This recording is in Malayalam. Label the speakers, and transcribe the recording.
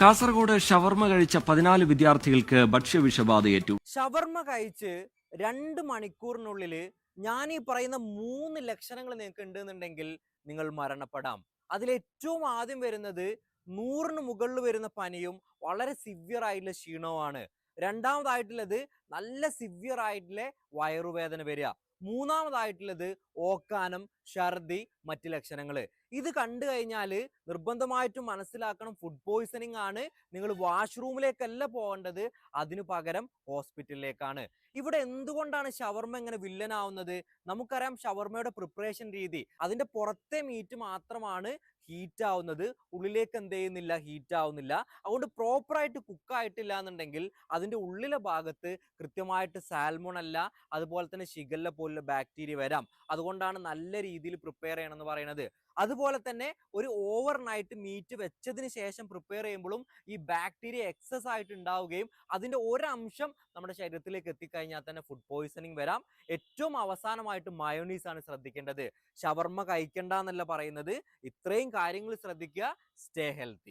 Speaker 1: കാസർഗോഡ് ഷവർമ കഴിച്ച 14 വിദ്യാർത്ഥികൾക്ക് ഭക്ഷ്യവിഷബാധയേറ്റു.
Speaker 2: ഷവർമ കഴിച്ച് 2 മണിക്കൂറിനുള്ളിൽ ഞാൻ ഈ പറയുന്ന 3 ലക്ഷണങ്ങൾ നിങ്ങൾക്ക് ഉണ്ടെന്നുണ്ടെങ്കിൽ നിങ്ങൾ മരണപ്പെടാം. അതിലേറ്റവും ആദ്യം വരുന്നത് 100-ന് മുകളിൽ വരുന്ന പനിയും വളരെ സിവിയർ ആയിട്ടുള്ള ക്ഷീണവുമാണ്. രണ്ടാമതായിട്ടുള്ളത് നല്ല സിവിയർ ആയിട്ടുള്ള വയറുവേദന വരിക. മൂന്നാമതായിട്ടുള്ളത് ഓക്കാനം, ഛർദി, മറ്റ് ലക്ഷണങ്ങൾ. ഇത് കണ്ടു കഴിഞ്ഞാൽ നിർബന്ധമായിട്ടും മനസ്സിലാക്കണം, ഫുഡ് പോയ്സണിങ് ആണ്. നിങ്ങൾ വാഷ്റൂമിലേക്കല്ല പോകേണ്ടത്, അതിനു പകരം ഹോസ്പിറ്റലിലേക്കാണ്. ഇവിടെ എന്തുകൊണ്ടാണ് ഷവർമ ഇങ്ങനെ വില്ലനാവുന്നത്? നമുക്കറിയാം ഷവർമയുടെ പ്രിപ്പറേഷൻ രീതി. അതിന്റെ പുറത്തെ മീറ്റ് മാത്രമാണ് ഹീറ്റ് ആവുന്നത്, ഉള്ളിലേക്ക് എന്ത് ചെയ്യുന്നില്ല, ഹീറ്റ് ആവുന്നില്ല. അതുകൊണ്ട് പ്രോപ്പറായിട്ട് കുക്ക് ആയിട്ടില്ല എന്നുണ്ടെങ്കിൽ അതിന്റെ ഉള്ളിലെ ഭാഗത്ത് കൃത്യമായിട്ട് സാൽമോണല്ല, അതുപോലെ തന്നെ ഷിഗല്ല പോലുള്ള ബാക്ടീരിയ വരാം. അതുകൊണ്ടാണ് നല്ല രീതിയിൽ പ്രിപ്പയർ ചെയ്യണമെന്ന് പറയുന്നത്. അതുപോലെ തന്നെ ഒരു ഓവർ നൈറ്റ് മീറ്റ് വെച്ചതിന് ശേഷം പ്രിപ്പയർ ചെയ്യുമ്പോഴും ഈ ബാക്ടീരിയ എക്സസ് ആയിട്ട് ഉണ്ടാവുകയും അതിന്റെ ഒരംശം നമ്മുടെ ശരീരത്തിലേക്ക് എത്തിക്കഴിഞ്ഞാൽ തന്നെ ഫുഡ് പോയ്സണിങ് വരാം. ഏറ്റവും അവസാനമായിട്ട് മയോണീസ് ആണ് ശ്രദ്ധിക്കേണ്ടത്. ഷവർമ കഴിക്കണ്ട എന്നല്ല പറയുന്നത്, ഇത്രയും കാര്യങ്ങൾ ശ്രദ്ധിക്കുക. Stay healthy.